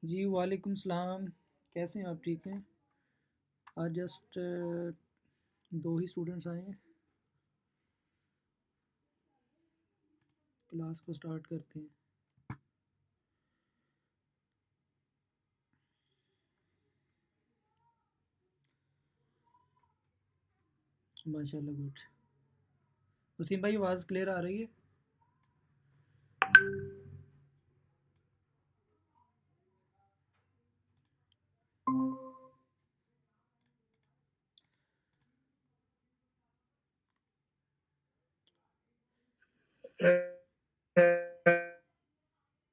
जी वालेकुम सलाम। कैसे हैं आप? ठीक हैं? आज जस्ट दो ही स्टूडेंट्स आए हैं। क्लास को स्टार्ट करते हैं। माशाल्लाह, गुड। वसीम भाई, आवाज़ क्लियर आ रही है?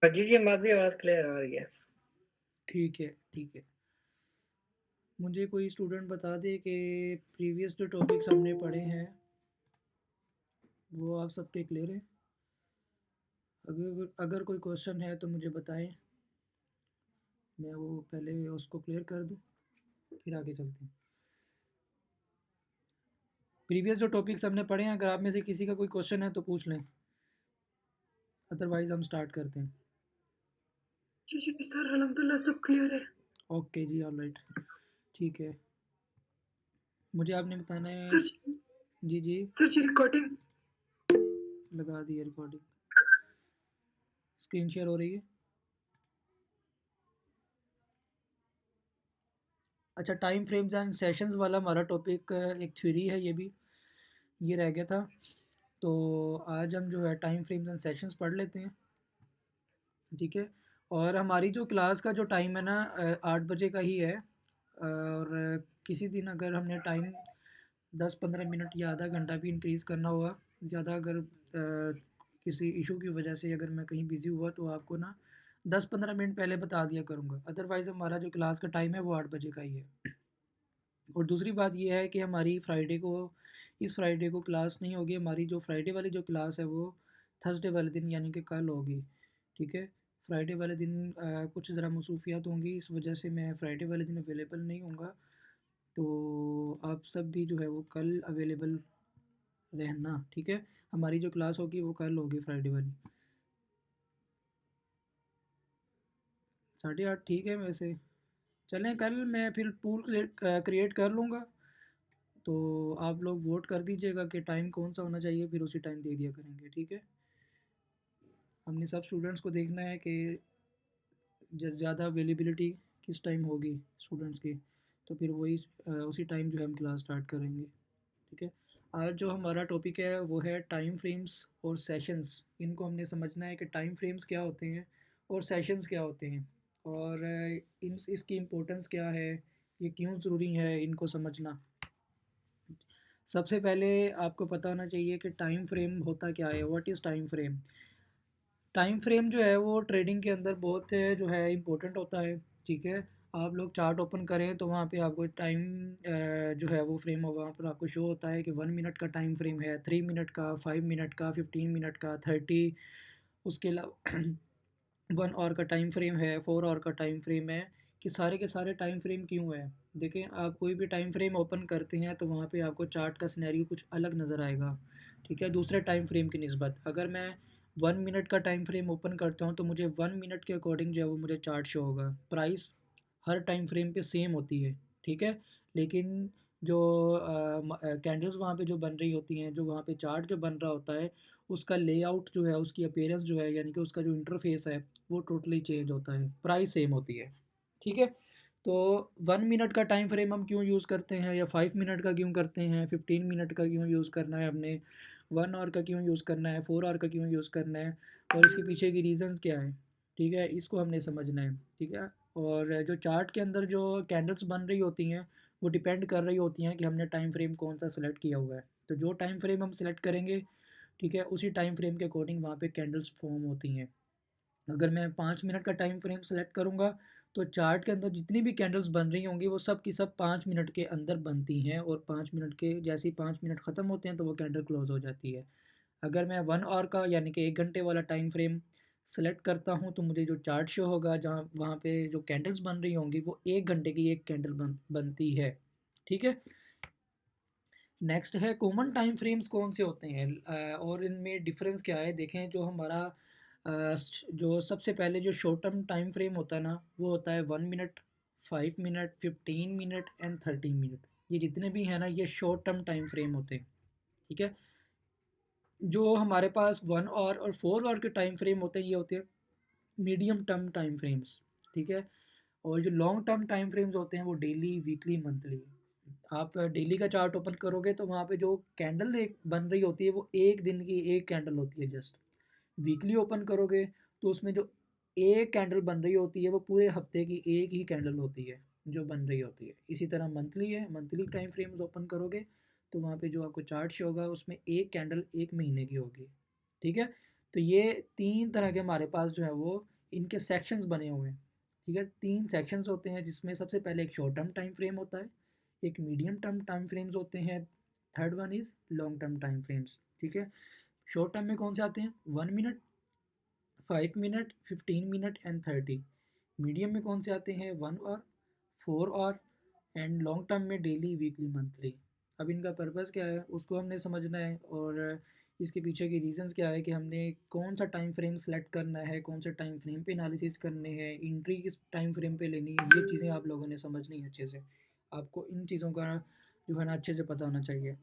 जी जी, हमारी भी आवाज़ क्लियर आ रही है। ठीक है, ठीक है। मुझे कोई स्टूडेंट बता दे कि प्रीवियस जो टॉपिक्स हमने पढ़े हैं वो आप सबके क्लियर हैं? अगर अगर कोई क्वेश्चन है तो मुझे बताएं, मैं वो पहले उसको क्लियर कर दूं, फिर आगे चलते हैं। प्रीवियस जो टॉपिक्स हमने पढ़े हैं, अगर आप में से किसी का कोई क्वेश्चन है तो पूछ लें, अदरवाइज़ हम स्टार्ट करते हैं। जी जी सर, अल्हम्दुलिल्लाह सब क्लियर है। ओके जी, ऑलराइट, ठीक है। मुझे आपने बताना है। सर जी जी, सर जी रिकॉर्डिंग। लगा दी है रिकॉर्डिंग। स्क्रीन शेयर हो रही है? अच्छा, टाइम फ्रेम्स एंड सेशंस वाला हमारा टॉपिक एक थ्योरी है, ये रह गया था। तो आज हम जो है टाइम फ्रेम्स एंड सेशंस पढ़ लेते हैं, ठीक है। और हमारी जो क्लास का जो टाइम है ना, 8 बजे का ही है। और किसी दिन अगर हमने टाइम 10-15 मिनट या आधा घंटा भी इंक्रीज़ करना हुआ ज़्यादा, अगर किसी इशू की वजह से अगर मैं कहीं बिज़ी हुआ तो आपको ना 10-15 मिनट पहले बता दिया करूँगा। अदरवाइज़ हमारा जो क्लास का टाइम है वो 8 बजे का ही है। और दूसरी बात ये है कि हमारी इस फ्राइडे को क्लास नहीं होगी। हमारी जो फ्राइडे वाली जो क्लास है वो थर्सडे वाले दिन यानी कि कल होगी, ठीक है। फ्राइडे वाले दिन कुछ ज़रा मसरूफियात होंगी, इस वजह से मैं फ्राइडे वाले दिन अवेलेबल नहीं होऊंगा। तो आप सब भी जो है वो कल अवेलेबल रहना, ठीक है। हमारी जो क्लास होगी वो कल होगी, फ्राइडे वाली 8:30, ठीक है। वैसे चलें, कल मैं फिर पूल क्रिएट कर लूँगा, तो आप लोग वोट कर दीजिएगा कि टाइम कौन सा होना चाहिए, फिर उसी टाइम दे दिया करेंगे, ठीक है। हमने सब स्टूडेंट्स को देखना है कि ज़्यादा अवेलेबिलिटी किस टाइम होगी स्टूडेंट्स की, तो फिर वही उसी टाइम जो है हम क्लास स्टार्ट करेंगे, ठीक है। आज जो हमारा टॉपिक है वो है टाइम फ्रेम्स और सेशंस। इनको हमने समझना है कि टाइम फ्रेम्स क्या होते हैं और सेशंस क्या होते हैं, और इसकी इम्पोर्टेंस क्या है, ये क्यों ज़रूरी है इनको समझना। सबसे पहले आपको पता होना चाहिए कि टाइम फ्रेम होता क्या है। What is time frame? Time frame जो है वो ट्रेडिंग के अंदर बहुत जो है इम्पोर्टेंट होता है, ठीक है। आप लोग चार्ट ओपन करें तो वहाँ पे आपको टाइम जो है वो फ्रेम होगा, वहाँ पर आपको शो होता है कि 1 मिनट का टाइम फ्रेम है, 3 मिनट का, 5 मिनट का, 15 मिनट का, 30। उसके अलावा 1 आवर का टाइम फ्रेम है, 4 आवर का टाइम फ्रेम है। कि सारे के सारे टाइम फ्रेम क्यों है? देखें, आप कोई भी टाइम फ्रेम ओपन करते हैं तो वहाँ पे आपको चार्ट का सिनेरियो कुछ अलग नज़र आएगा, ठीक है, दूसरे टाइम फ्रेम की निस्बत। अगर मैं 1 मिनट का टाइम फ्रेम ओपन करता हूँ तो मुझे 1 मिनट के अकॉर्डिंग जो है वो मुझे चार्ट शो होगा। प्राइस हर टाइम फ्रेम पे सेम होती है, ठीक है। लेकिन जो कैंडल्स वहाँ पे जो बन रही होती हैं, जो वहाँ पे चार्ट जो बन रहा होता है, उसका लेआउट जो है, उसकी अपीयरेंस जो है, यानी कि उसका जो इंटरफेस है वो टोटली चेंज होता है। प्राइस सेम होती है, ठीक है। तो 1 मिनट का टाइम फ्रेम हम क्यों यूज़ करते हैं, या 5 मिनट का क्यों करते हैं, 15 मिनट का क्यों यूज़ करना है हमने, 1 आवर का क्यों यूज़ करना है, 4 आवर का क्यों यूज़ करना है, और इसके पीछे की रीज़न्स क्या है, ठीक है, इसको हमने समझना है, ठीक है। और जो चार्ट के अंदर जो कैंडल्स बन रही होती हैं वो डिपेंड कर रही होती हैं कि हमने टाइम फ्रेम कौन सा सेलेक्ट किया हुआ है। तो जो टाइम फ्रेम हम सेलेक्ट करेंगे, ठीक है, उसी टाइम फ्रेम के अकॉर्डिंग वहाँ पे कैंडल्स फॉर्म होती हैं। अगर मैं 5 मिनट का टाइम फ्रेम सेलेक्ट करूँगा तो चार्ट के अंदर जितनी भी कैंडल्स बन रही होंगी वो सब की सब 5 मिनट के अंदर बनती हैं, और 5 मिनट के जैसे ही 5 मिनट ख़त्म होते हैं तो वो कैंडल क्लोज हो जाती है। अगर मैं 1 आवर का यानी कि 1 घंटे वाला टाइम फ्रेम सेलेक्ट करता हूँ तो मुझे जो चार्ट शो होगा, जहाँ वहाँ पे जो कैंडल्स बन रही होंगी वो 1 घंटे की एक कैंडल बनती है, ठीक है। नेक्स्ट है कॉमन टाइम फ्रेम्स कौन से होते हैं, और इनमें डिफरेंस क्या है। देखें, जो हमारा जो सबसे पहले जो शॉर्ट टर्म टाइम फ्रेम होता है ना, वो होता है 1 minute, 5 minute, 15 minute and 30 minute. ये जितने भी हैं ना, ये शॉर्ट टर्म टाइम फ्रेम होते हैं। ठीक है। जो हमारे पास 1 आवर और 4 आवर के टाइम फ्रेम होते हैं, ये होते हैं मीडियम टर्म टाइम फ्रेम्स। ठीक है। और जो लॉन्ग टर्म टाइम फ्रेम्स होते हैं वो डेली, वीकली, मंथली। आप डेली का चार्ट ओपन करोगे तो वहाँ पे जो कैंडल एक बन रही होती है वो एक दिन की एक कैंडल होती है जस्ट। वीकली ओपन करोगे तो उसमें जो एक कैंडल बन रही होती है वो पूरे हफ्ते की एक ही कैंडल होती है जो बन रही होती है। इसी तरह मंथली है, मंथली टाइम फ्रेम्स ओपन करोगे तो वहाँ पे जो आपको चार्ट शो होगा उसमें एक कैंडल एक महीने की होगी। ठीक है। तो ये तीन तरह के हमारे पास जो है वो इनके सेक्शंस बने हुए हैं। ठीक है। तीन सेक्शंस होते हैं जिसमें सबसे पहले एक शॉर्ट टर्म टाइम फ्रेम होता है, एक मीडियम टर्म टाइम फ्रेम्स होते हैं, third one is long term time frames. ठीक है। शॉर्ट टर्म में कौन से आते हैं? 1 minute, 5 minute, 15 minute and 30। Medium में कौन से आते हैं? 1 hour, 4 hour and long term में डेली, वीकली, मंथली। अब इनका पर्पज़ क्या है उसको हमने समझना है, और इसके पीछे की रीजंस क्या है कि हमने कौन सा टाइम फ्रेम सेलेक्ट करना है, कौन से टाइम फ्रेम पे एनालिसिस करने हैं, एंट्री किस टाइम फ्रेम पे लेनी है, ये चीज़ें आप लोगों ने समझनी है अच्छे से। आपको इन चीज़ों का जो है ना अच्छे से पता होना चाहिए।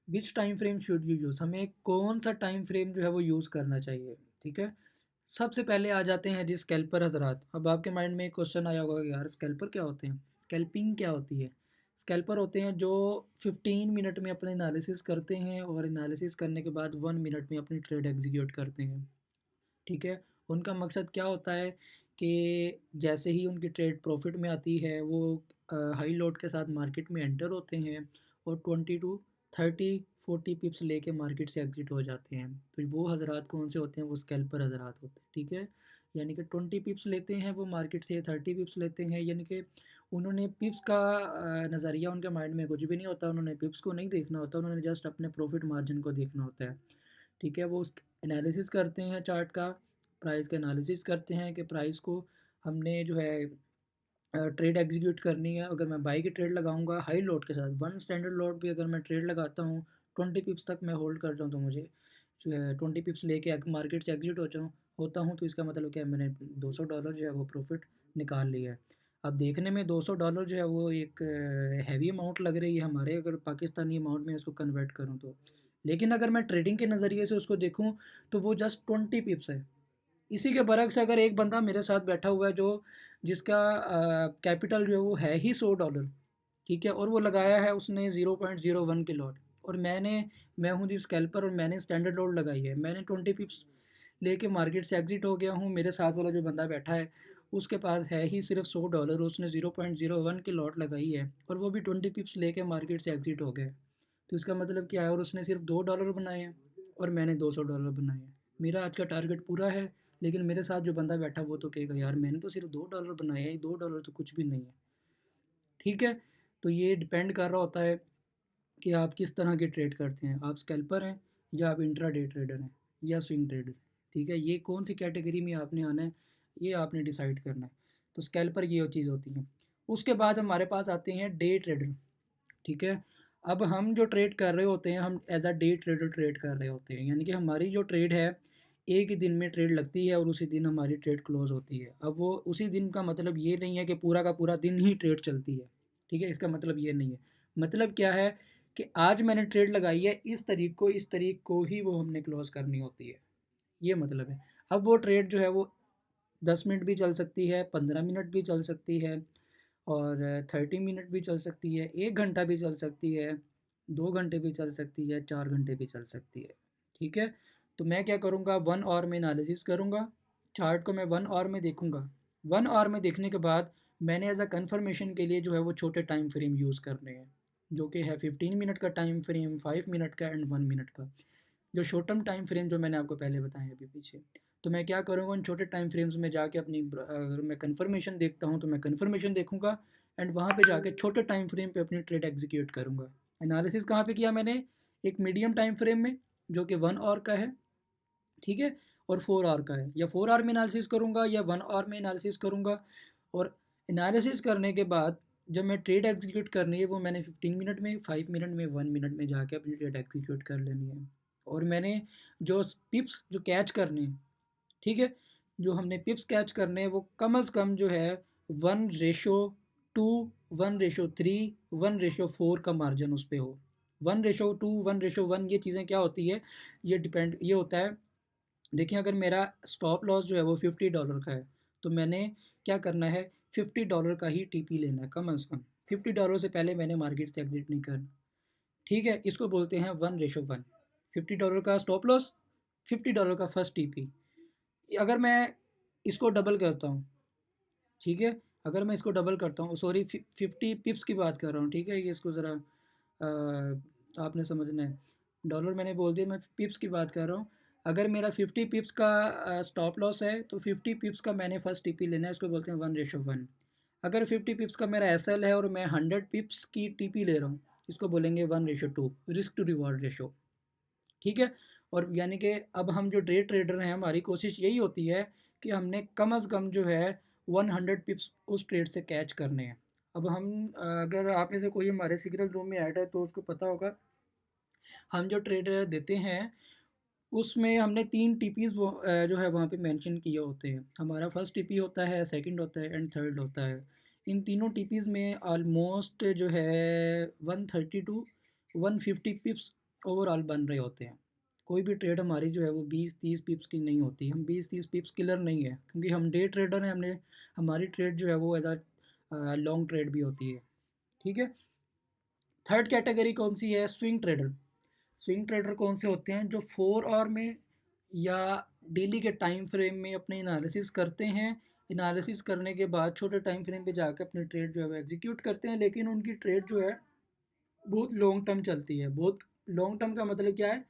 Which time frame should you use, हमें कौन सा टाइम फ्रेम जो है वो यूज़ करना चाहिए। ठीक है। सबसे पहले आ जाते हैं जी स्कैल्पर हजरात। अब आपके माइंड में एक क्वेश्चन आया होगा कि यार स्कैल्पर क्या होते हैं, स्कैल्पिंग क्या होती है। स्कैल्पर होते हैं जो 15 मिनट में अपने एनालिसिस करते हैं और एनालिसिस करने के बाद 1 मिनट में अपनी ट्रेड एग्जीक्यूट करते हैं। ठीक है। उनका मकसद क्या होता है कि जैसे ही उनकी ट्रेड प्रॉफिट में आती है वो हाई लोड के साथ मार्केट में एंटर होते हैं और 20 to 30 40 पिप्स लेके मार्केट से एग्जिट हो जाते हैं। तो वो हजरात कौन से होते हैं? वो स्कैल्पर हजरात होते हैं। ठीक है। यानी कि 20 पिप्स लेते हैं वो मार्केट से, 30 पिप्स लेते हैं, यानी कि उन्होंने पिप्स का नज़रिया उनके माइंड में कुछ भी नहीं होता, उन्होंने पिप्स को नहीं देखना होता, उन्होंने जस्ट अपने प्रॉफिट मार्जिन को देखना होता है। ठीक है। वो उस एनालिसिस करते हैं चार्ट का, प्राइस का एनालिसिस करते हैं कि प्राइस को हमने जो है ट्रेड एग्जीक्यूट करनी है। अगर मैं बाई की ट्रेड लगाऊंगा हाई लोड के साथ, वन स्टैंडर्ड लोड भी अगर मैं ट्रेड लगाता हूँ 20 पिप्स तक मैं होल्ड कर जाऊँ तो मुझे जो है 20 पिप्स लेके मार्केट से एग्जिट होता हूँ तो इसका मतलब क्या है, मैंने $200 जो है वो प्रॉफिट निकाल लिया है। अब देखने में $200 जो है वो एक हैवी अमाउंट लग रही है हमारे, अगर पाकिस्तानी अमाउंट में उसको कन्वर्ट करूँ तो। लेकिन अगर मैं ट्रेडिंग के नज़रिए से उसको देखूँ तो वो जस्ट 20 पिप्स है। इसी के बरक्स अगर एक बंदा मेरे साथ बैठा हुआ है जो जिसका कैपिटल जो है वो है ही $100, ठीक है, और वो लगाया है उसने 0.01 के लॉट, और मैं हूँ जी स्कैल्पर और मैंने स्टैंडर्ड लॉट लगाई है, मैंने 20 पिप्स लेके मार्केट से एग्जिट हो गया हूँ। मेरे साथ वाला जो बंदा बैठा है उसके पास है ही सिर्फ $100, उसने 0.01 की लॉट लगाई है और वो भी 20 पिप्स लेके मार्केट से एग्जिट हो गया। तो इसका मतलब क्या है, और उसने सिर्फ $2 बनाए हैं और मैंने $200 बनाए हैं। मेरा आज का टारगेट पूरा है, लेकिन मेरे साथ जो बंदा बैठा वो तो कहेगा यार मैंने तो सिर्फ $2 बनाए हैं, $2 तो कुछ भी नहीं है। ठीक है। तो ये डिपेंड कर रहा होता है कि आप किस तरह के ट्रेड करते हैं, आप स्कैल्पर हैं या आप इंट्रा डे ट्रेडर हैं या स्विंग ट्रेडर। ठीक है। ये कौन सी कैटेगरी में आपने आना है ये आपने डिसाइड करना है। तो स्कैल्पर ये चीज़ होती है। उसके बाद हमारे पास आते हैं डे ट्रेडर। ठीक है। अब हम जो ट्रेड कर रहे होते हैं हम as a day trader trade कर रहे होते हैं, यानी कि हमारी जो ट्रेड है एक ही दिन में ट्रेड लगती है और उसी दिन हमारी ट्रेड क्लोज होती है। अब वो उसी दिन का मतलब ये नहीं है कि पूरा का पूरा दिन ही ट्रेड चलती है। ठीक है। इसका मतलब ये नहीं है। मतलब क्या है कि आज मैंने ट्रेड लगाई है इस तारीख को ही वो हमने क्लोज करनी होती है, ये मतलब है। अब वो ट्रेड जो है वो 10 मिनट भी चल सकती है, 15 मिनट भी चल सकती है, और 30 मिनट भी चल सकती है, 1 घंटा भी चल सकती है, 2 घंटे भी चल सकती है, 4 घंटे भी चल सकती है। ठीक है। तो मैं क्या करूँगा, 1 आवर में एनालिसिस करूँगा, चार्ट को मैं 1 आवर में देखूँगा। 1 आवर में देखने के बाद मैंने एज अ कन्फर्मेशन के लिए जो है वो छोटे टाइम फ्रेम यूज़ करने हैं, जो कि है 15 मिनट का टाइम फ्रेम, 5 मिनट का एंड 1 मिनट का। जो शॉर्ट टर्म टाइम फ्रेम जो मैंने आपको पहले बताया अभी पीछे, तो मैं क्या करूँगा उन छोटे टाइम फ्रेम्स में जाके अपनी अगर मैं कन्फर्मेशन देखता हूँ तो मैं कन्फर्मेशन देखूँगा एंड वहाँ पे जाके छोटे टाइम फ्रेम पे अपनी ट्रेड एग्जीक्यूट करूँगा। एनालिसिस कहाँ पे किया मैंने? एक मीडियम टाइम फ्रेम में जो कि 1 आवर का है, ठीक है, और 4 आवर का है, या 4 आवर में एनालिसिस करूँगा या 1 आवर में एनालिसिस करूँगा। और एनालिसिस करने के बाद जब मैं ट्रेड एग्जीक्यूट करनी है वो मैंने 15 मिनट में, 5 मिनट में, 1 मिनट में जाके अपनी ट्रेड एग्जीक्यूट कर लेनी है। और मैंने जो पिप्स जो कैच करने हैं, ठीक है, जो हमने पिप्स कैच करने हैं वो कम अज़ कम जो है 1:2, 1:3, 1:4 का मार्जिन उस पे हो। 1:2, 1:1 ये चीज़ें क्या होती है, ये होता है। देखिए अगर मेरा स्टॉप लॉस जो है वो $50 का है, तो मैंने क्या करना है, $50 का ही टीपी लेना है कम अज़ कम। $50 से पहले मैंने मार्केट से एग्जिट नहीं करना। ठीक है, इसको बोलते हैं 1:1। $50 का स्टॉप लॉस, $50 का फर्स्ट टीपी। अगर मैं इसको डबल करता हूँ, ठीक है, अगर मैं इसको डबल करता हूँ, सॉरी 50 पिप्स की बात कर रहा हूँ, ठीक है, ये इसको ज़रा आपने समझना है। डॉलर मैंने बोल दिया, मैं पिप्स की बात कर रहा हूँ। अगर मेरा 50 पिप्स का स्टॉप लॉस है तो 50 पिप्स का मैंने फर्स्ट टीपी लेना है, इसको बोलते हैं 1:1। अगर 50 पिप्स का मेरा एसएल है और मैं 100 पिप्स की टीपी ले रहा हूँ, इसको बोलेंगे 1:2, रिस्क टू रिवॉर्ड रेशो। ठीक है, और यानी कि अब हम जो डे ट्रेडर हैं, हमारी कोशिश यही होती है कि हमने कम अज़ कम जो है 100 पिप्स उस ट्रेड से कैच करने हैं। अब हम अगर आप में से कोई हमारे सीक्रेट रूम में ऐड है तो उसको पता होगा, हम जो ट्रेडर देते हैं उसमें हमने 3 टीपीज़ जो है वहाँ पे मेंशन किए होते हैं। हमारा फर्स्ट टीपी होता है, सेकंड होता है एंड थर्ड होता है। इन तीनों टीपीज़ में ऑलमोस्ट जो है 130 टू 150 पिप्स ओवरऑल बन रहे होते हैं। कोई भी ट्रेड हमारी जो है वो 20-30 पिप्स की नहीं होती। हम 20-30 पिप्स किलर नहीं है, क्योंकि हम डे ट्रेडर हैं। हमने हमारी ट्रेड जो है वो एज अ लॉन्ग ट्रेड भी होती है। ठीक है, थर्ड कैटेगरी कौन सी है, स्विंग ट्रेडर। स्विंग ट्रेडर कौन से होते हैं, जो 4 आवर में या डेली के टाइम फ्रेम में अपने एनालिसिस करते हैं। एनालिसिस करने के बाद छोटे टाइम फ्रेम पे जाकर अपनी ट्रेड जो है वो एग्जीक्यूट करते हैं, लेकिन उनकी ट्रेड जो है बहुत लॉन्ग टर्म चलती है। बहुत लॉन्ग टर्म का मतलब क्या है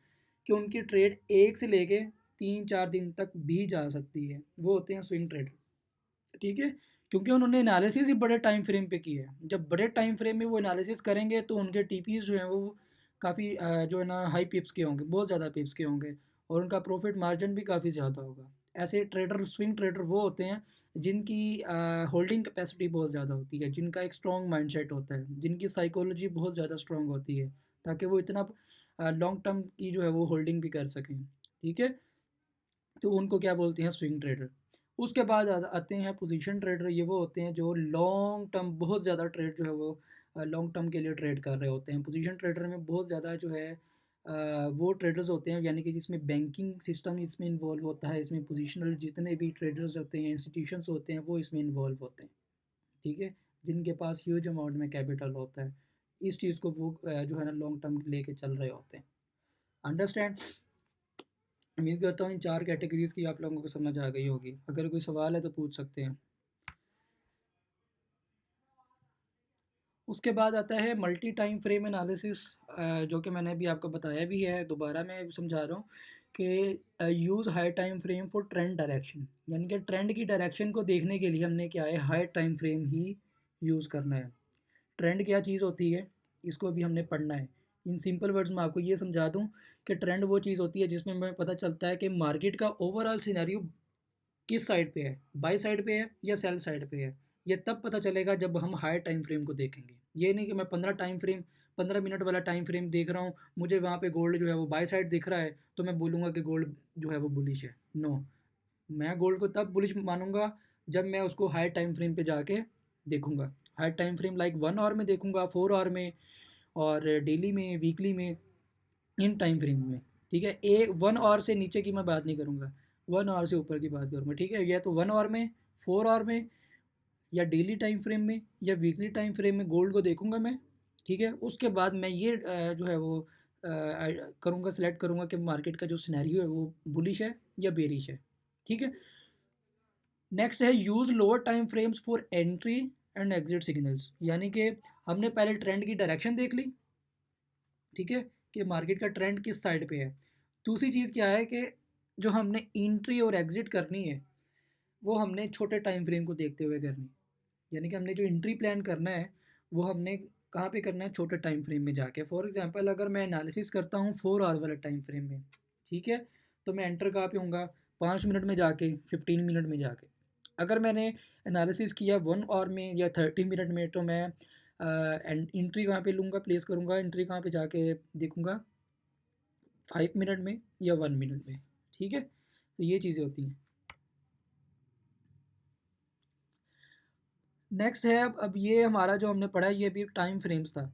कि उनकी ट्रेड 1 से लेके 3-4 दिन तक भी जा सकती है। वो होते हैं स्विंग ट्रेडर। ठीक है, क्योंकि उन्होंने एनालिसिस ही बड़े टाइम फ्रेम पे की है। जब बड़े टाइम फ्रेम में वो एनालिसिस करेंगे तो उनके टीपीज जो हैं वो काफ़ी जो है ना हाई पिप्स के होंगे, बहुत ज़्यादा पिप्स के होंगे, और उनका प्रॉफिट मार्जिन भी काफ़ी ज़्यादा होगा। ऐसे ट्रेडर, स्विंग ट्रेडर वो होते हैं जिनकी होल्डिंग कैपेसिटी बहुत ज़्यादा होती है, जिनका एक स्ट्रॉन्ग माइंडसेट होता है, जिनकी साइकोलॉजी बहुत ज़्यादा स्ट्रॉन्ग होती है, ताकि वो इतना लॉन्ग टर्म की जो है वो होल्डिंग भी कर सकें। ठीक है, तो उनको क्या बोलते हैं, स्विंग ट्रेडर। उसके बाद आते हैं पोजीशन ट्रेडर। ये वो होते हैं जो लॉन्ग टर्म, बहुत ज़्यादा ट्रेड जो है वो लॉन्ग टर्म के लिए ट्रेड कर रहे होते हैं। पोजीशन ट्रेडर में बहुत ज़्यादा जो है वो ट्रेडर्स होते हैं, यानी कि जिसमें बैंकिंग सिस्टम इसमें इन्वॉल्व होता है। इसमें पोजीशनल जितने भी ट्रेडर्स होते हैं, इंस्टीट्यूशंस होते हैं, वो इसमें इन्वॉल्व होते हैं। ठीक है, जिनके पास ह्यूज अमाउंट में कैपिटल होता है, इस चीज़ को वो जो है ना लॉन्ग टर्म लेके चल रहे होते हैं। अंडरस्टैंड। उम्मीद करता हूँ इन 4 कैटेगरीज़ की आप लोगों को समझ आ गई होगी। अगर कोई सवाल है तो पूछ सकते हैं। उसके बाद आता है मल्टी टाइम फ्रेम एनालिसिस, जो कि मैंने अभी आपको बताया भी है, दोबारा मैं समझा रहा हूँ कि use high time frame for trend direction. यानी कि ट्रेंड की डायरेक्शन को देखने के लिए हमने क्या है, हाई टाइम फ्रेम ही यूज़ करना है। ट्रेंड क्या चीज़ होती है, इसको अभी हमने पढ़ना है। इन सिंपल वर्ड्स में आपको ये समझा दूँ कि ट्रेंड वो चीज़ होती है जिसमें हमें पता चलता है कि मार्केट का ओवरऑल सिनेरियो किस साइड पे है, बाई साइड पे है या सेल साइड पे है। ये तब पता चलेगा जब हम हायर टाइम फ्रेम को देखेंगे। ये नहीं कि मैं 15 मिनट वाला टाइम फ्रेम देख रहा हूँ, मुझे वहाँ पे गोल्ड जो है वो बाई साइड दिख रहा है, तो मैं बोलूँगा कि गोल्ड जो है वो बुलिश है। नो, मैं गोल्ड को तब बुलिश मानूंगा जब मैं उसको हायर टाइम फ्रेम पे जाके देखूंगा। Higher time frame like 1 hour में देखूंगा, 4 आवर में, और डेली में, वीकली में, इन टाइम फ्रेम में। ठीक है, 1 आवर से नीचे की मैं बात नहीं करूँगा, 1 आवर से ऊपर की बात करूँगा। ठीक है, या तो 1 आवर में, 4 आवर में, या डेली टाइम फ्रेम में, या वीकली टाइम फ्रेम में गोल्ड को देखूँगा मैं। ठीक है, उसके बाद मैं ये जो है वो करूँगा, सेलेक्ट करूँगा कि मार्केट का जो सिनेरियो है वो बुलिश है या बेरिश है। ठीक है, नेक्स्ट है use lower time frames for entry and exit signals. यानी कि हमने पहले ट्रेंड की डायरेक्शन देख ली, ठीक है, कि मार्केट का ट्रेंड किस साइड पे है। दूसरी चीज़ क्या है कि जो हमने एंट्री और एग्जिट करनी है वो हमने छोटे टाइम फ्रेम को देखते हुए करनी है। यानी कि हमने जो एंट्री प्लान करना है वो हमने कहाँ पे करना है, छोटे टाइम फ्रेम में जाके। फॉर एग्जांपल अगर मैं एनालिसिस करता हूँ 4 आवर वाले टाइम फ्रेम में, ठीक है, तो मैं एंटर कहाँ पे होऊंगा, 5 मिनट में जाके, 15 मिनट में जाके। अगर मैंने एनालिसिस किया 1 आवर में या 30 मिनट में, तो मैं एंट्री कहाँ पे लूँगा, प्लेस करूँगा, एंट्री कहाँ पे जाके देखूँगा, 5 मिनट में या 1 मिनट में, ठीक है। तो ये चीज़ें होती हैं। नेक्स्ट है, अब ये हमारा जो हमने पढ़ा ये भी टाइम फ्रेम्स था।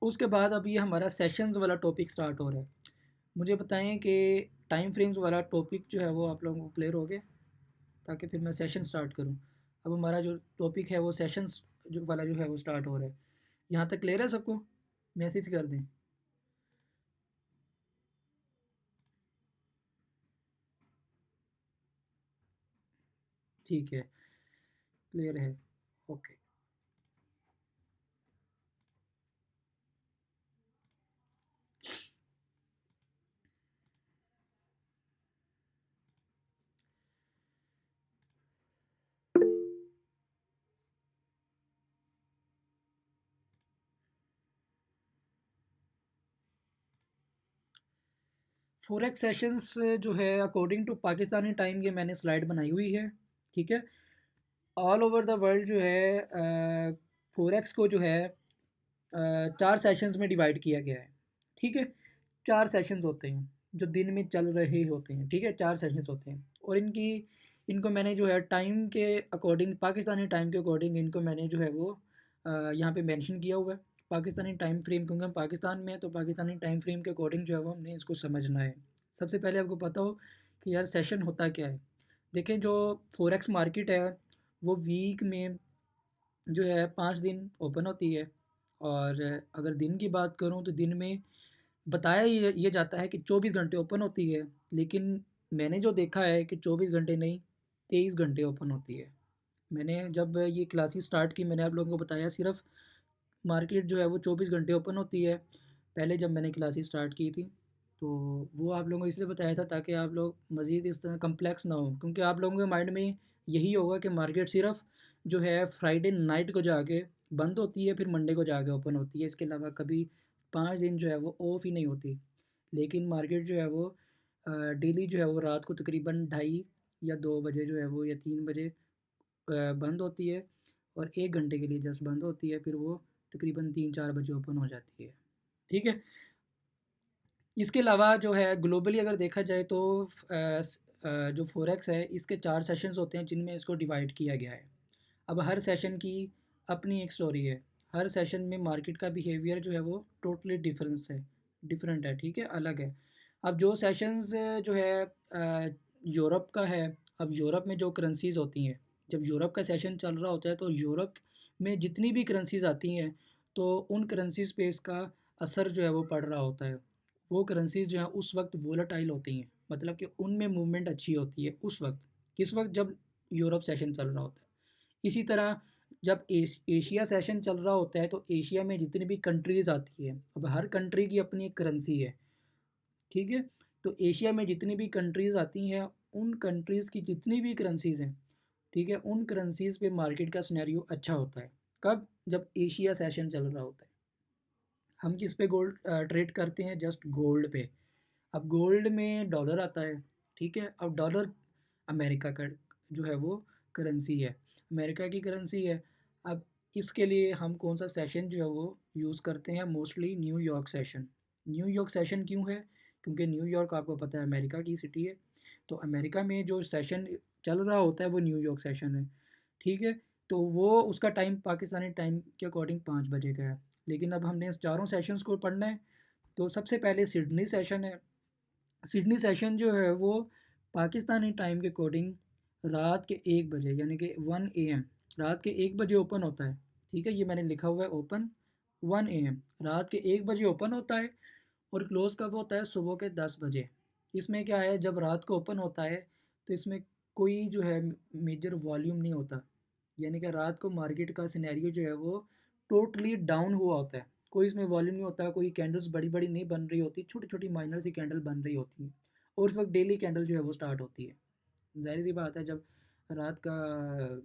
उसके बाद अब ये हमारा सेशंस वाला टॉपिक स्टार्ट हो रहा है। मुझे बताएं कि टाइम फ्रेम्स वाला टॉपिक जो है वो आप लोगों को क्लियर हो गया, ताकि फिर मैं सेशन स्टार्ट करूं। अब हमारा जो टॉपिक है वो सेशंस जो वाला जो है वो स्टार्ट हो रहा है। यहाँ तक क्लियर है सबको? मैसेज कर दें। ठीक है, क्लियर है, ओके। फोरेक्स सेशंस जो है अकॉर्डिंग टू पाकिस्तानी टाइम, ये मैंने स्लाइड बनाई हुई है, ठीक है। ऑल ओवर द वर्ल्ड जो है फोरेक्स को जो है 4 सेशंस में डिवाइड किया गया है, ठीक है। 4 सेशंस होते हैं जो दिन में चल रहे होते हैं, ठीक है। 4 सेशंस होते हैं और इनको मैंने जो है टाइम के अकॉर्डिंग, पाकिस्तानी टाइम के अकॉर्डिंग इनको मैंने जो है वो यहाँ पे मेंशन किया हुआ है। पाकिस्तानी टाइम फ्रेम, क्योंकि हम पाकिस्तान में हैं तो पाकिस्तानी टाइम फ्रेम के अकॉर्डिंग जो है वो हमने इसको समझना है। सबसे पहले आपको पता हो कि यार सेशन होता क्या है। देखें, जो फोरेक्स मार्केट है वो वीक में जो है 5 दिन ओपन होती है। और अगर दिन की बात करूँ तो दिन में बताया ये जाता है कि 24 घंटे ओपन होती है, लेकिन मैंने जो देखा है कि 24 घंटे नहीं, 23 घंटे ओपन होती है। मैंने जब ये क्लासेस स्टार्ट की, मैंने आप लोगों को बताया सिर्फ मार्केट जो है वो 24 घंटे ओपन होती है पहले जब मैंने क्लासेस स्टार्ट की थी। तो वो आप लोगों को इसलिए बताया था ताकि आप लोग मज़ीद इस तरह कम्प्लेक्स ना हो, क्योंकि आप लोगों के माइंड में यही होगा कि मार्केट सिर्फ जो है फ्राइडे नाइट को जाके बंद होती है, फिर मंडे को जाके ओपन होती है, इसके अलावा कभी 5 दिन जो है वो ऑफ ही नहीं होती। लेकिन मार्केट जो है वो डेली जो है वो रात को तकरीबन 2:30 या 2 बजे जो है वो, या 3 बजे बंद होती है, और 1 घंटे के लिए जस्ट बंद होती है, फिर वो तकरीबन 3-4 बजे ओपन हो जाती है, ठीक है। इसके अलावा जो है ग्लोबली अगर देखा जाए तो जो फोरेक्स है इसके 4 सेशंस होते हैं जिनमें इसको डिवाइड किया गया है। अब हर सेशन की अपनी एक स्टोरी है। हर सेशन में मार्केट का बिहेवियर जो है वो टोटली डिफरेंट है, ठीक है, अलग है। अब जो सेशंस जो है यूरोप का है। अब यूरोप में जो करेंसीज होती हैं, जब यूरोप का सेशन चल रहा होता है तो यूरोप में जितनी भी करेंसीज आती हैं तो उन करेंसीज पे इसका असर जो है वो पड़ रहा होता है। वो करेंसीज जो है उस वक्त वोलेटाइल होती हैं, मतलब कि उनमें मूवमेंट अच्छी होती है उस वक्त, किस वक्त, जब यूरोप सेशन चल रहा होता है। इसी तरह जब एशिया सेशन चल रहा होता है तो एशिया में जितनी भी कंट्रीज़ आती है, अब हर कंट्री की अपनी एक करेंसी है, ठीक है। तो एशिया में जितनी भी कंट्रीज़ आती हैं उन कंट्रीज़ की जितनी भी करेंसीज़ हैं, ठीक है, उन करेंसीज़ पे मार्केट का सिनेरियो अच्छा होता है। कब? जब एशिया सेशन चल रहा होता है। हम किस पे गोल्ड ट्रेड करते हैं? जस्ट गोल्ड पे। अब गोल्ड में डॉलर आता है, ठीक है। अब डॉलर अमेरिका का जो है वो करेंसी है, अमेरिका की करेंसी है। अब इसके लिए हम कौन सा सेशन जो है वो यूज़ करते हैं? Mostly New York session. New York session क्यों है? क्योंकि न्यूयॉर्क आपको पता है अमेरिका की सिटी है। तो अमेरिका में जो सेशन चल रहा होता है वो न्यूयॉर्क सेशन है, ठीक है। तो वो उसका टाइम पाकिस्तानी टाइम के अकॉर्डिंग 5 बजे का है। लेकिन अब हमने इस चारों सेशंस को पढ़ना है। तो सबसे पहले सिडनी सेशन है। सिडनी सेशन जो है वो पाकिस्तानी टाइम के अकॉर्डिंग रात के 1 बजे, यानी कि 1 AM, रात के 1 बजे ओपन होता है, ठीक है। ये मैंने लिखा हुआ है ओपन 1 AM, रात के 1 बजे ओपन होता है। और क्लोज़ कब होता है? सुबह के 10 बजे। इसमें क्या है, जब रात को ओपन होता है तो इसमें कोई जो है मेजर वॉल्यूम नहीं होता, यानी कि रात को मार्केट का सिनेरियो जो है वो टोटली डाउन हुआ होता है। कोई इसमें वॉल्यूम नहीं होता, कोई कैंडल्स बड़ी बड़ी नहीं बन रही होती, छोटी छोटी माइनर सी कैंडल बन रही होती है। और उस वक्त डेली कैंडल जो है वो स्टार्ट होती है। जाहिर सी बात है, जब रात का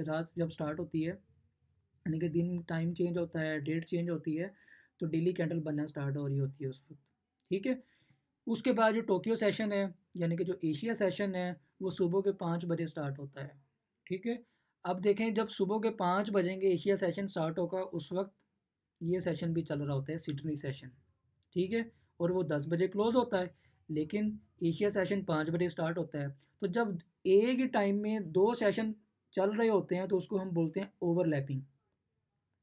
रात जब स्टार्ट होती है, यानी कि दिन टाइम चेंज होता है, डेट चेंज होती है, तो डेली कैंडल बनना स्टार्ट हो रही होती है उस वक्त, ठीक है। उसके बाद जो टोक्यो सेशन है, यानी कि जो एशिया सेशन है, वो सुबह के 5 बजे स्टार्ट होता है, ठीक है। अब देखें, जब सुबह के 5 बजेंगे एशिया सेशन स्टार्ट होगा, उस वक्त ये सेशन भी चल रहा होता है, सिडनी सेशन, ठीक है। और वो 10 बजे क्लोज़ होता है, लेकिन एशिया सेशन 5 बजे स्टार्ट होता है। तो जब एक ही टाइम में 2 सेशन चल रहे होते हैं तो उसको हम बोलते हैं ओवरलैपिंग,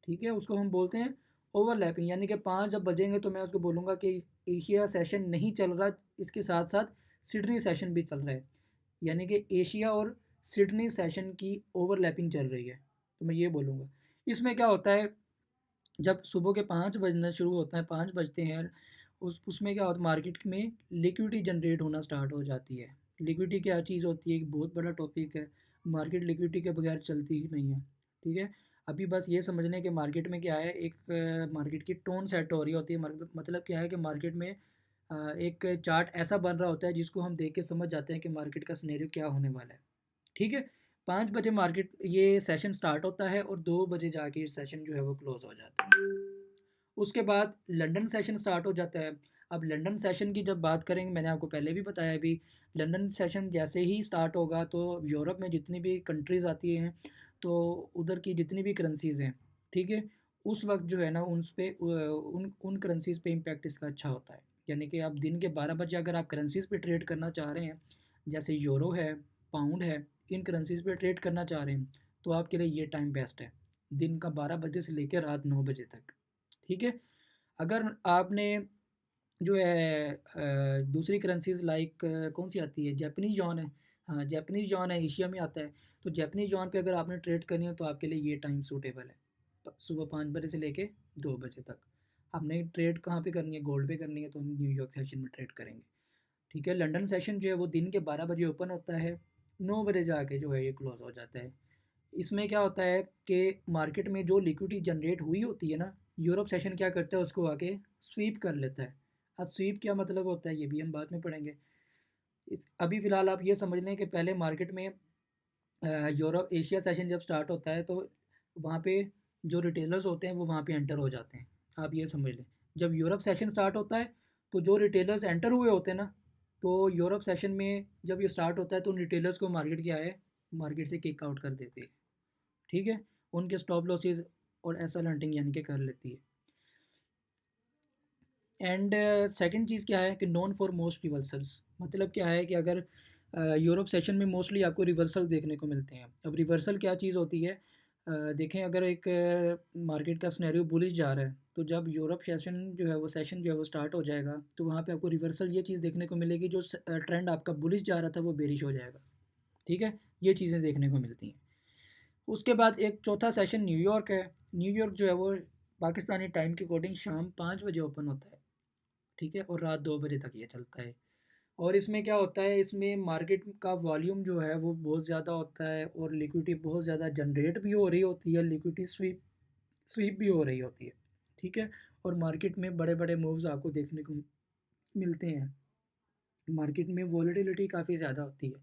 ठीक है? उसको हम बोलते हैं ओवरलैपिंग, यानी कि 5 जब बजेंगे तो मैं उसको बोलूँगा कि एशिया सेशन नहीं चल रहा, इसके साथ-साथ सिडनी सेशन भी चल रहा है। यानी कि एशिया और सिडनी सेशन की ओवरलैपिंग चल रही है, तो मैं ये बोलूँगा। इसमें क्या होता है, जब सुबह के 5 बजना शुरू होता है, 5 बजते हैं, उसमें क्या होता है, मार्केट में लिक्विडिटी जनरेट होना स्टार्ट हो जाती है। लिक्विडिटी क्या चीज़ होती है, एक बहुत बड़ा टॉपिक है। मार्केट लिक्विडिटी के बगैर चलती ही नहीं है, ठीक है? अभी बस ये समझ लें कि मार्केट में क्या है, एक मार्केट की टोन सेट हो रही होती है। मतलब क्या है कि मार्केट में एक चार्ट ऐसा बन रहा होता है जिसको हम देख के समझ जाते हैं कि मार्केट का सिनेरियो क्या होने वाला है, ठीक है? 5 बजे मार्केट ये सेशन स्टार्ट होता है और 2 बजे जाके ये सेशन जो है वो क्लोज़ हो जाता है। उसके बाद लंदन सेशन स्टार्ट हो जाता है। अब लंदन सेशन की जब बात करेंगे, मैंने आपको पहले भी बताया अभी, लंदन सेशन जैसे ही स्टार्ट होगा तो यूरोप में जितनी भी कंट्रीज़ आती हैं, तो उधर की जितनी भी करेंसीज़ हैं, ठीक है? उस वक़्त जो है ना उन उन करेंसीज़ पे इम्पैक्ट इसका अच्छा होता है। यानी कि आप दिन के 12 बजे अगर आप करेंसीज़ पे ट्रेड करना चाह रहे हैं, जैसे यूरो है, पाउंड है, इन करेंसीज़ पे ट्रेड करना चाह रहे हैं, तो आपके लिए ये टाइम बेस्ट है। दिन का 12 बजे से लेकर रात 9 बजे तक, ठीक है? अगर आपने जो है दूसरी करेंसीज़ लाइक कौन सी आती है, जैपनीज़ यॉन है, हाँ, जैपनीज़ यॉन है, एशिया में आता है। तो जैपनीज़ यॉन पे अगर आपने ट्रेड करनी है तो आपके लिए ये टाइम सूटेबल है, सुबह 5 बजे से लेके 2 बजे तक। आपने ट्रेड कहाँ पे करनी है, गोल्ड पे करनी है, तो हम न्यूयॉर्क सेशन में ट्रेड करेंगे, ठीक है? लंदन सेशन जो है वो दिन के 12 बजे ओपन होता है, 9 बजे जाके जो है ये क्लोज़ हो जाता है। इसमें क्या होता है कि मार्केट में जो लिक्विडिटी जनरेट हुई होती है ना, यूरोप सेशन क्या करता है, उसको आके स्वीप कर लेता है। अब स्वीप क्या मतलब होता है ये भी हम बाद में पढ़ेंगे। इस अभी फ़िलहाल आप ये समझ लें कि पहले मार्केट में यूरोप एशिया सेशन जब स्टार्ट होता है तो वहाँ पे जो रिटेलर्स होते हैं वो वहाँ पे एंटर हो जाते हैं। आप ये समझ लें, जब यूरोप सेशन स्टार्ट होता है तो जो रिटेलर्स एंटर हुए होते हैं ना, तो यूरोप सेशन में जब ये स्टार्ट होता है तो उन रिटेलर्स को मार्केट क्या है, मार्केट से किक आउट कर देती है, ठीक है? उनके स्टॉप लॉसेस और एसएल हंटिंग यानी कि कर लेती है। एंड सेकंड चीज़ क्या है कि नॉन फॉर मोस्ट रिवर्सल्स, मतलब क्या है कि अगर यूरोप सेशन में मोस्टली आपको रिवर्सल देखने को मिलते हैं। अब रिवर्सल क्या चीज़ होती है, देखें अगर एक मार्केट का सिनेरियो बुलिश जा रहा है तो जब यूरोप सेशन जो है वो स्टार्ट हो जाएगा तो वहाँ पे आपको रिवर्सल ये चीज़ देखने को मिलेगी, जो ट्रेंड आपका बुलिश जा रहा था वो बेरिश हो जाएगा, ठीक है? ये चीज़ें देखने को मिलती हैं। उसके बाद एक चौथा सेशन न्यूयॉर्क है। न्यूयॉर्क जो है वो पाकिस्तानी टाइम के अकॉर्डिंग शाम 5 बजे ओपन होता है, ठीक है? और रात 2 बजे तक ये चलता है। और इसमें क्या होता है, इसमें मार्केट का वॉल्यूम जो है वो बहुत ज़्यादा होता है और लिक्विडिटी बहुत ज़्यादा जनरेट भी हो रही होती है, लिक्विडिटी स्वीप भी हो रही होती है, ठीक है? और मार्केट में बड़े-बड़े मूव्स आपको देखने को मिलते हैं। मार्केट में वॉलेटिलिटी काफ़ी ज़्यादा होती है।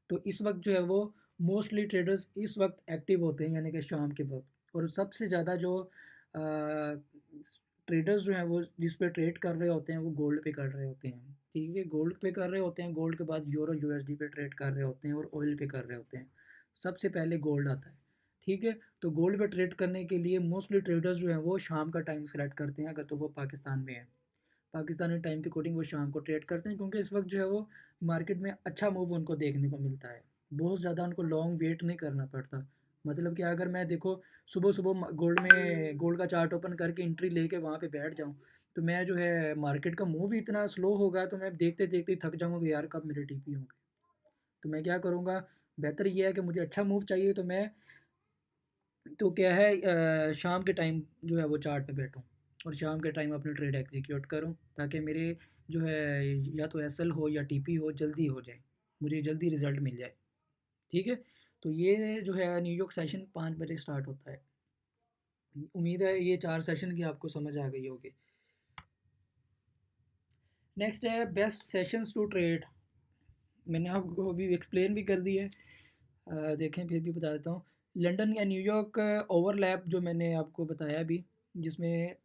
तो इस वक्त जो है वो मोस्टली ट्रेडर्स इस वक्त एक्टिव होते हैं, यानी कि शाम के वक्त। और सबसे ज़्यादा जो ट्रेडर्स जो हैं वो जिस पे ट्रेड कर रहे होते हैं वो गोल्ड पे कर रहे होते हैं, ठीक है? गोल्ड पे कर रहे होते हैं, गोल्ड के बाद यूरो यूएसडी पे ट्रेड कर रहे होते हैं और ऑयल पे कर रहे होते हैं। सबसे पहले गोल्ड आता है, ठीक है? तो गोल्ड पे ट्रेड करने के लिए मोस्टली ट्रेडर्स जो हैं वो शाम का टाइम सेलेक्ट करते हैं, अगर तो वो पाकिस्तान में है। पाकिस्तानी टाइम के अकॉर्डिंग वो शाम को ट्रेड करते हैं, क्योंकि इस वक्त जो है वो मार्केट में अच्छा मूव उनको देखने को मिलता है। बहुत ज़्यादा उनको लॉन्ग वेट नहीं करना पड़ता। मतलब कि अगर मैं देखो सुबह सुबह गोल्ड का चार्ट ओपन करके एंट्री लेके वहाँ पे बैठ जाऊँ, तो मैं जो है मार्केट का मूव ही इतना स्लो होगा तो मैं देखते देखते ही थक जाऊँगा कि यार कब मेरे टीपी होंगे। तो मैं क्या करूँगा, बेहतर ये है कि मुझे अच्छा मूव चाहिए तो मैं तो क्या है शाम के टाइम जो है वो चार्ट पे बैठूँ और शाम के टाइम अपनी ट्रेड एग्जीक्यूट करूँ, ताकि मेरे जो है या तो एसएल हो या टीपी हो जल्दी हो जाए, मुझे जल्दी रिज़ल्ट मिल जाए, ठीक है? तो ये जो है न्यूयॉर्क सेशन 5 बजे स्टार्ट होता है। उम्मीद है ये 4 सेशन की आपको समझ आ गई होगी। नेक्स्ट है बेस्ट सेशंस टू ट्रेड। मैंने आपको अभी एक्सप्लेन भी कर दी है, देखें फिर भी बता देता हूँ। लंदन या न्यूयॉर्क ओवरलैप जो मैंने आपको बताया अभी, जिसमें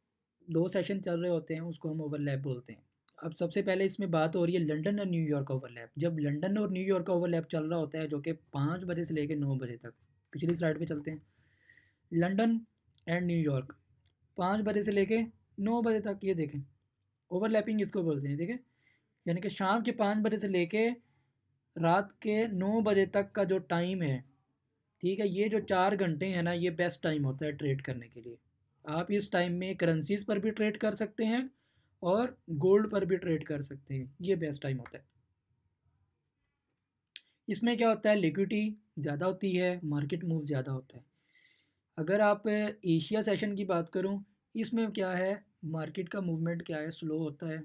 2 सेशन चल रहे होते हैं उसको हम ओवरलैप बोलते हैं। अब सबसे पहले इसमें बात हो रही है लंदन और न्यूयॉर्क ओवरलैप। जब लंदन और न्यूयॉर्क का ओवरलैप चल रहा होता है जो कि 5 बजे से लेकर 9 बजे तक, पिछली स्लाइड पे चलते हैं। लंदन एंड न्यूयॉर्क 5 बजे से लेके 9 बजे तक, ये देखें ओवरलैपिंग इसको बोलते हैं, ठीक है। यानी कि शाम के 5 बजे से लेके रात के 9 बजे तक का जो टाइम है, ठीक है, ये जो 4 घंटे हैं ना, ये बेस्ट टाइम होता है ट्रेड करने के लिए। आप इस टाइम में करेंसीज पर भी ट्रेड कर सकते हैं और गोल्ड पर भी ट्रेड कर सकते हैं, ये बेस्ट टाइम होता है। इसमें क्या होता है, लिक्विडिटी ज़्यादा होती है, मार्केट मूव ज़्यादा होता है। अगर आप एशिया सेशन की बात करूं, इसमें क्या है, मार्केट का मूवमेंट क्या है, स्लो होता है।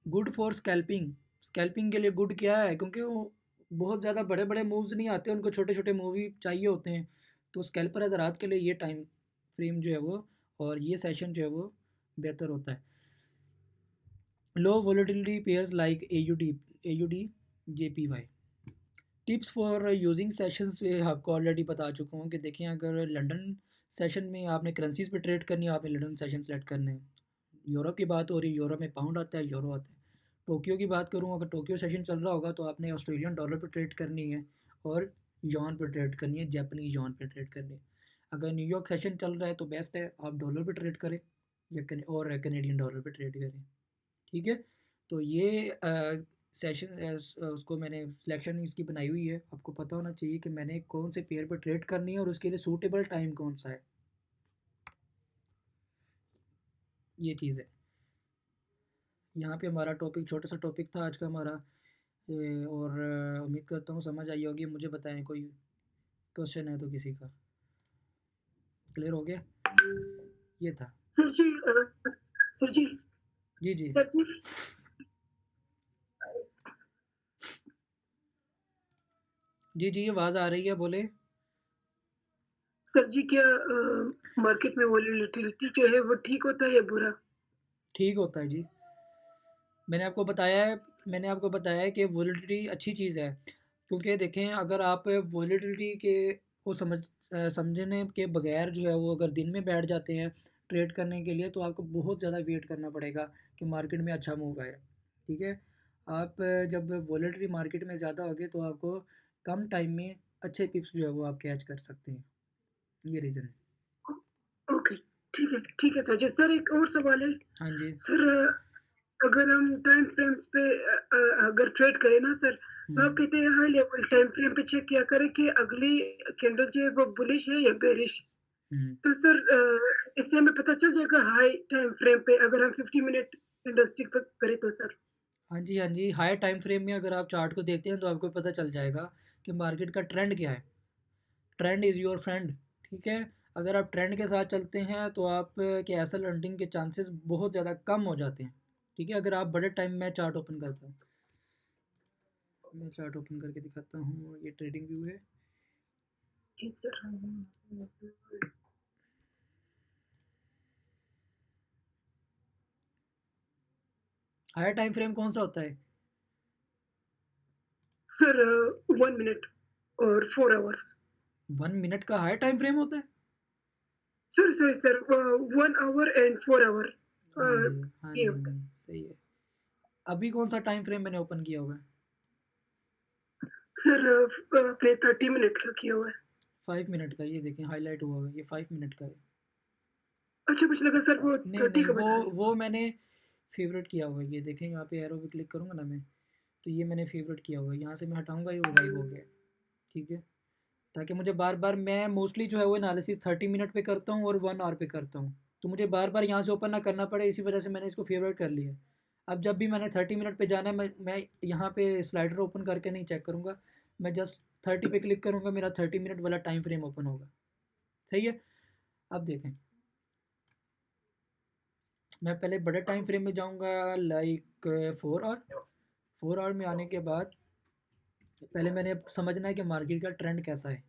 गुड फॉर स्कैल्पिंग, स्कैल्पिंग के लिए गुड क्या है, क्योंकि वो बहुत ज़्यादा बड़े बड़े मूव्स नहीं आते, उनको छोटे छोटे मूव ही चाहिए होते हैं। तो स्कैल्पर हज़रात के लिए ये टाइम फ्रेम जो है वो, और ये सेशन जो है वो बेहतर होता है। Low volatility pairs like A U D J P Y. Tips for using session से आपको ऑलरेडी बता चुका हूँ कि देखें, अगर लंदन सेशन में आपने करेंसीज पे ट्रेड करनी है, आपने लंदन सेशन सेलेक्ट करने हैं। यूरोप की बात हो रही है, यूरोप में पाउंड आता है, यूरो आता है। टोक्यो की बात करूँ, अगर टोक्यो सेशन चल रहा होगा तो आपने ऑस्ट्रेलियन डॉलर पे ट्रेड करनी है और यॉन पे ट्रेड करनी है, जापानीज यॉन पे ट्रेड करनी है। अगर न्यूयॉर्क सेशन चल रहा है तो बेस्ट है आप डॉलर पे ट्रेड करें और कनेडियन डॉलर पे ट्रेड करें, ठीक है। तो ये सेशन उसको मैंने सिलेक्शन इसकी बनाई हुई है, आपको पता होना चाहिए कि मैंने कौन से पेयर पर ट्रेड करनी है और उसके लिए सूटेबल टाइम कौन सा है, ये चीज़ है। यहाँ पे हमारा टॉपिक छोटा सा टॉपिक था आज का हमारा, और उम्मीद करता हूँ समझ आई होगी। मुझे बताएं कोई क्वेश्चन है तो किसी का, क्लियर हो गया, ये था। सर जी सर जी जी जी सर जी जी जी, आवाज़ आ रही है, बोले। सर जी क्या मार्केट में वोलेटिलिटी जो है वो ठीक होता है या बुरा? ठीक होता है जी, मैंने आपको बताया है, मैंने आपको बताया है कि वोलेटिलिटी अच्छी चीज़ है। क्योंकि देखें, अगर आप वोलेटिलिटी के को समझने के बगैर जो है वो अगर दिन में बैठ जाते हैं ट्रेड करने के लिए, तो आपको बहुत ज़्यादा वेट करना पड़ेगा कि मार्केट में अच्छा मूव आए, ठीक है। आप जब वोलेटिलिटी मार्केट में ज़्यादा होगी तो आपको कम टाइम में अच्छे पिप्स जो है वो आप कैच कर सकते हैं, ये रीज़न है। ओके, ठीक है सर जी। सर एक और सवाल है। हाँ जी। सर अगर हम टाइम फ्रेम्स पे अगर ट्रेड करें ना सर, तो आप हम्म। कहते हैं हाई लेवल टाइम फ्रेम पे चेक किया करें कि अगली कैंडल जो है वो बुलिश है या बेरिश। हम्म। तो सर इससे हमें पता चल जाएगा हाई टाइम फ्रेम पे अगर हम 50 मिनट कैंडलस्टिक पे करें तो सर। हाँ जी, हाँ जी, हाई टाइम फ्रेम में अगर आप चार्ट को देखते हैं तो आपको पता चल जाएगा कि मार्केट का ट्रेंड क्या है। ट्रेंड इज़ योर फ्रेंड, ठीक है। अगर आप ट्रेंड के साथ चलते हैं तो आप के एसल हंटिंग के चांसेस बहुत ज़्यादा कम हो जाते हैं, ठीक है। अगर आप बड़े टाइम में चार्ट ओपन करता हूँ, मैं चार्ट ओपन करके दिखाता हूँ, ये ट्रेडिंग व्यू है। जी सर। हायर टाइम फ्रेम कौन सा होता है? सर 1 मिनट और 4 आवर्स। 1 मिनट का हायर टाइम फ्रेम होता है? Sorry sir 1 hour and 4 hour हाँ जी, हाँ ये जी, हाँ होता है। जी, सही है। अभी कौन सा टाइम फ्रेम मैंने ओपन किया हुआ है? सर आपने 30 मिनट का किया हुआ है। 5 मिनट का, ये देखें हाईलाइट हुआ हुआ है, ये 5 मिनट का है। अच्छा मुझे लगा सर वो नहीं 30 नहीं, का वो बता रहे वो मैंने फेवरेट किया हुआ है, ये देखें यहाँ पे एरो पे क्लिक करूँगा ना मैं, तो ये मैंने फेवरेट किया हुआ है, यहाँ से मैं हटाऊँगा ये वो गायब हो गया, ठीक है। ताकि मुझे बार बार, मैं मोस्टली जो है वो एनालिसिस 30 मिनट पे करता हूँ और 1 आवर पे करता हूँ, तो मुझे बार बार यहाँ से ओपन ना करना पड़े, इसी वजह से मैंने इसको फेवरेट कर लिया। अब जब भी मैंने 30 मिनट पे जाना है, मैं यहाँ पे स्लाइडर ओपन करके नहीं चेक करूँगा, मैं जस्ट 30 पे क्लिक करूँगा, मेरा 30 मिनट वाला टाइम फ्रेम ओपन होगा, सही है। अब देखें, मैं पहले बड़े टाइम फ्रेम में जाऊँगा, लाइक 4 आवर। 4 आवर में आने के बाद पहले मैंने समझना है कि मार्केट का ट्रेंड कैसा है,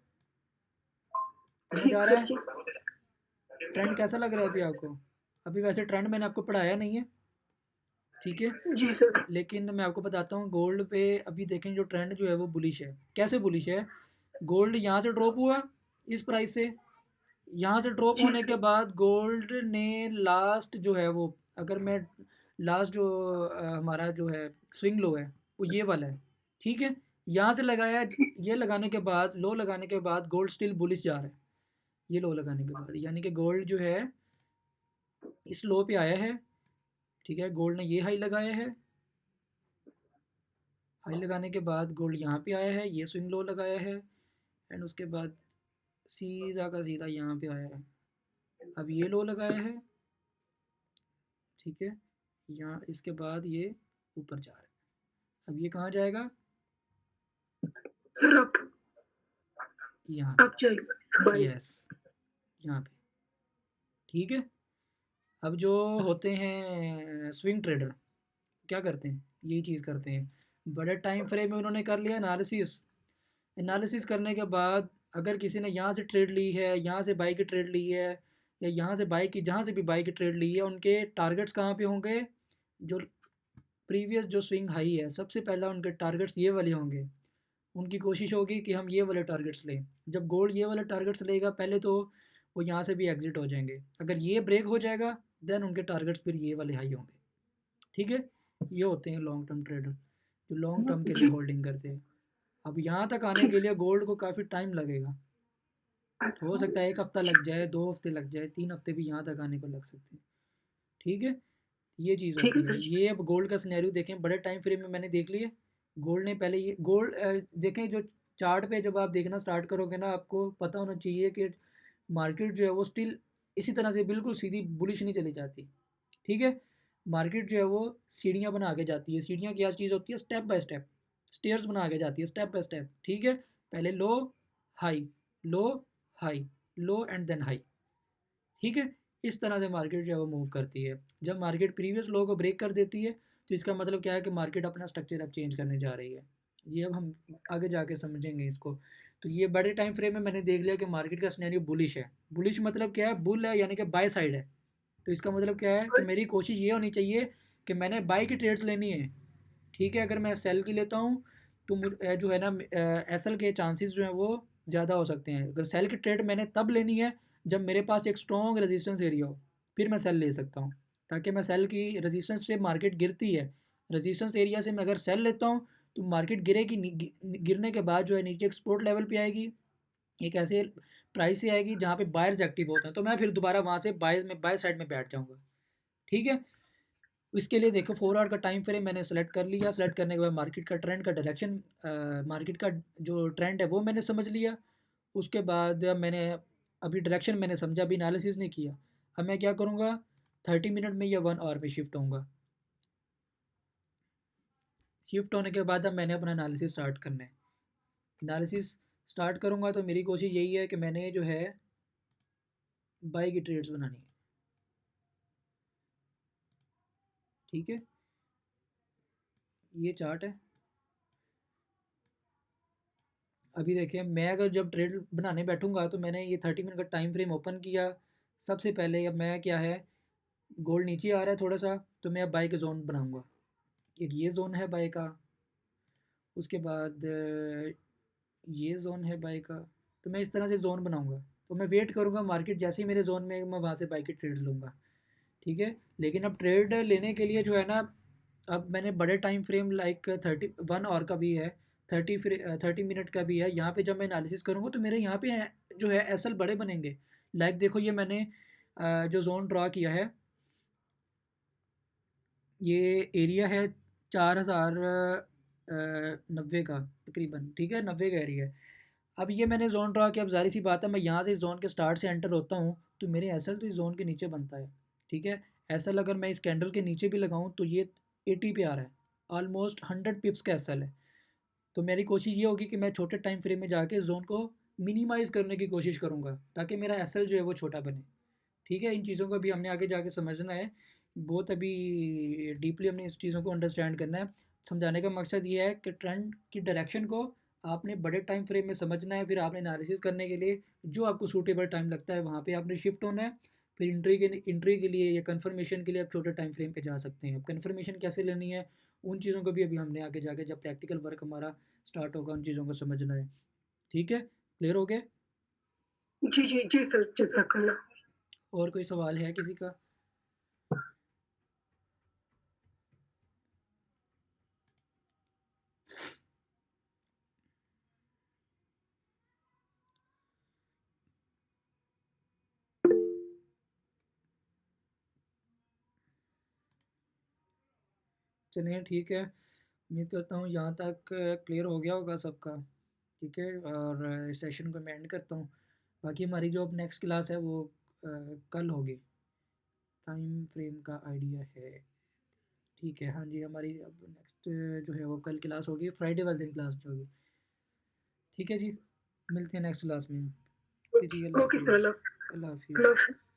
समझ आ ठीक रहा सर है? जी। ट्रेंड कैसा लग रहा है अभी आपको? अभी वैसे ट्रेंड मैंने आपको पढ़ाया नहीं है, ठीक है। जी सर। लेकिन मैं आपको बताता हूँ, गोल्ड पे अभी देखें जो ट्रेंड जो है वो बुलिश है। कैसे बुलिश है? गोल्ड यहाँ से ड्रॉप हुआ इस प्राइस से, यहाँ से ड्रॉप जी होने के सर। बाद गोल्ड ने लास्ट जो है वो, अगर मैं लास्ट जो हमारा जो है स्विंग लो है वो ये वाला है, ठीक है। यहाँ से लगाया, ठीक ये लगाने के बाद, लो लगाने के बाद गोल्ड स्टिल बुलिश जा रहा है, ये लो लगाने के बाद, यानी कि गोल्ड जो है इस लो पे आया है, ठीक है, गोल्ड ने ये हाई लगाया है, हाई लगाने के बाद गोल्ड यहाँ पे आया है, ये स्विंग लो लगाया है, एंड उसके बाद सीधा का सीधा यहाँ पे आया है, अब ये लो लगाया है, ठीक है, यहाँ इसके बाद ये ऊपर जा रहा है, अब ये कहाँ जाएगा, सर यहाँ आप चाहिए पे, बाय। यस, यहाँ पे, ठीक है। अब जो होते हैं स्विंग ट्रेडर क्या करते हैं, यही चीज़ करते हैं, बड़े टाइम फ्रेम में उन्होंने कर लिया एनालिसिस, एनालिसिस करने के बाद अगर किसी ने यहाँ से ट्रेड ली है, यहाँ से बाई की ट्रेड ली है, या यहाँ से बाई की, जहाँ से भी बाई की ट्रेड ली है, उनके टारगेट्स कहाँ पे होंगे, जो प्रीवियस जो स्विंग हाई है सबसे पहला उनके टारगेट्स ये वाले होंगे, उनकी कोशिश होगी कि हम ये वाले टारगेट्स लें, जब गोल्ड ये वाले टारगेट्स लेगा पहले तो वो यहाँ से भी एग्जिट हो जाएंगे, अगर ये ब्रेक हो जाएगा देन उनके टारगेट्स फिर ये वाले हाई होंगे, ठीक है। ये होते हैं लॉन्ग टर्म ट्रेडर जो लॉन्ग टर्म के लिए जी होल्डिंग करते हैं। अब यहाँ तक आने ठीक। के लिए गोल्ड को काफ़ी टाइम लगेगा, हो सकता है 1 हफ़्ता लग जाए, 2 हफ़्ते लग जाए, 3 हफ़्ते भी यहाँ तक आने को लग सकते हैं, ठीक है। ये चीज़ ठीक है होती है। सर जी। ये अब गोल्ड का सिनेरियो देखें, बड़े टाइम फ्रेम में मैंने देख लिए, गोल्ड ने पहले ये गोल्ड देखें, जो चार्ट पे जब आप देखना स्टार्ट करोगे ना, आपको पता होना चाहिए कि मार्केट जो है वो स्टिल इसी तरह से बिल्कुल सीधी बुलिश नहीं चली जाती, ठीक है। मार्केट जो है वो सीढ़ियाँ बना के जाती है, सीढ़ियाँ क्या चीज़ होती है, स्टेप बाय स्टेप, स्टेयर्स बना के जाती है, स्टेप बाय स्टेप, ठीक है। पहले low, high, low, high, low and then high, ठीक है। इस तरह से मार्केट जो है वो मूव करती है। जब मार्केट प्रीवियस लो को ब्रेक कर देती है तो इसका मतलब क्या है कि मार्केट अपना स्ट्रक्चर अब चेंज करने जा रही है। ये अब हम आगे जाके समझेंगे इसको। तो ये बड़े टाइम फ्रेम में मैंने देख लिया कि मार्केट का सिनेरियो बुलिश है। बुलिश मतलब क्या है, बुल है यानी कि बाय साइड है। तो इसका मतलब क्या है कि बस मेरी कोशिश ये होनी चाहिए कि मैंने बाय की ट्रेड्स लेनी है, ठीक है। अगर मैं सेल की लेता हूँ तो जो है ना एस एल के चांसेस जो हैं वो ज़्यादा हो सकते हैं। अगर सेल की ट्रेड मैंने तब लेनी है जब मेरे पास एक स्ट्रॉन्ग रेजिस्टेंस एरिया हो, फिर मैं सेल ले सकता हूँ, ताकि मैं सेल की रेजिस्टेंस से मार्केट गिरती है, रेजिस्टेंस एरिया से मैं अगर सेल लेता हूँ तो मार्केट गिरेगी, गिरने के बाद जो है नीचे एक सपोर्ट लेवल पे आएगी, एक ऐसे प्राइस से आएगी जहाँ पे बायर्स एक्टिव होते हैं, तो मैं फिर दोबारा वहाँ से बाय साइड में बैठ जाऊँगा, ठीक है। इसके लिए देखो 4 आवर का टाइम फ्रेम मैंने सेलेक्ट कर लिया, सेलेक्ट करने के बाद मार्केट का ट्रेंड का डायरेक्शन, मार्केट का जो ट्रेंड है वो मैंने समझ लिया। उसके बाद मैंने अभी डायरेक्शन मैंने समझा, अभी एनालिसिस नहीं किया। अब मैं क्या करूँगा, 30 मिनट में या 1 आवर पे शिफ्ट होऊंगा। शिफ्ट होने के बाद अब मैंने अपना एनालिसिस स्टार्ट करना है। एनालिसिस स्टार्ट करूँगा तो मेरी कोशिश यही है कि मैंने जो है बाई की ट्रेड्स बनानी है, ठीक है। ये चार्ट है। अभी देखिए मैं अगर जब ट्रेड बनाने बैठूंगा तो मैंने ये 30 मिनट का टाइम फ्रेम ओपन किया। सबसे पहले अब मैं क्या है, गोल्ड नीचे आ रहा है थोड़ा सा, तो मैं अब बाई का जोन बनाऊंगा। एक ये जोन है बाई का, उसके बाद ये जोन है बाई का, तो मैं इस तरह से जोन बनाऊंगा। तो मैं वेट करूंगा, मार्केट जैसे ही मेरे जोन में मैं वहाँ से बाई की ट्रेड लूँगा, ठीक है। लेकिन अब ट्रेड लेने के लिए जो है ना, अब मैंने बड़े टाइम फ्रेम लाइक 31 आवर का भी है, 30 मिनट का भी है। यहाँ पे जब मैं एनालिसिस करूँगा तो मेरे यहाँ पे जो है एस एल बड़े बनेंगे। लाइक देखो ये मैंने जो जोन ड्रा किया है, ये एरिया है 4090 का तकरीबन, ठीक है, 90 का एरिया है। अब ये मैंने जोन ड्रा किया, अब ज़ाहिर सी बात है मैं यहाँ से इस जोन के स्टार्ट से एंटर होता हूँ तो मेरे एस एल तो इस जोन के नीचे बनता है, ठीक है। एस एल अगर मैं इस कैंडल के नीचे भी लगाऊँ तो ये 80 पे आ रहा है, ऑलमोस्ट 100 पिप्स का एस एल है। तो मेरी कोशिश ये होगी कि मैं छोटे टाइम फ्रेम में जाके इस जोन को मिनिमाइज़ करने की कोशिश करूँगा ताकि मेरा एस एल जो है वो छोटा बने, ठीक है। इन चीज़ों को भी हमने आगे जाके समझना है, बहुत अभी डीपली हमने इस चीज़ों को अंडरस्टैंड करना है। समझाने का मकसद ये है कि ट्रेंड की डायरेक्शन को आपने बड़े टाइम फ्रेम में समझना है, फिर आपने एनालिसिस करने के लिए जो आपको सूटेबल टाइम लगता है वहाँ पे आपने शिफ्ट होना है। फिर इंट्री के लिए या कन्फर्मेशन के लिए आप छोटे टाइम फ्रेम पे जा सकते हैं। अब कन्फर्मेशन कैसे लेनी है, उन चीज़ों को भी अभी हमने आगे जाके जब प्रैक्टिकल वर्क हमारा स्टार्ट होगा उन चीज़ों को समझना है, ठीक है। क्लियर हो गया? जी, जी, जी सर, जज़ाकल्लाह। और कोई सवाल है किसी का? चलिए ठीक है, उम्मीद करता हूँ यहाँ तक क्लियर हो गया होगा सबका। ठीक है, और इस सेशन को मैं एंड करता हूँ। बाकी हमारी जो अब नेक्स्ट क्लास है वो कल होगी, टाइम फ्रेम का आइडिया है। ठीक है, हाँ जी, हमारी अब नेक्स्ट जो है वो कल क्लास होगी, फ्राइडे वाले दिन क्लास होगी। ठीक है जी, मिलते हैं नेक्स्ट क्लास में। ओके जी, अल्लाह ओके सर, हाफिज़। अल्लाह अल्लाह हाफिज़। अल्लाह हाफ़िज़।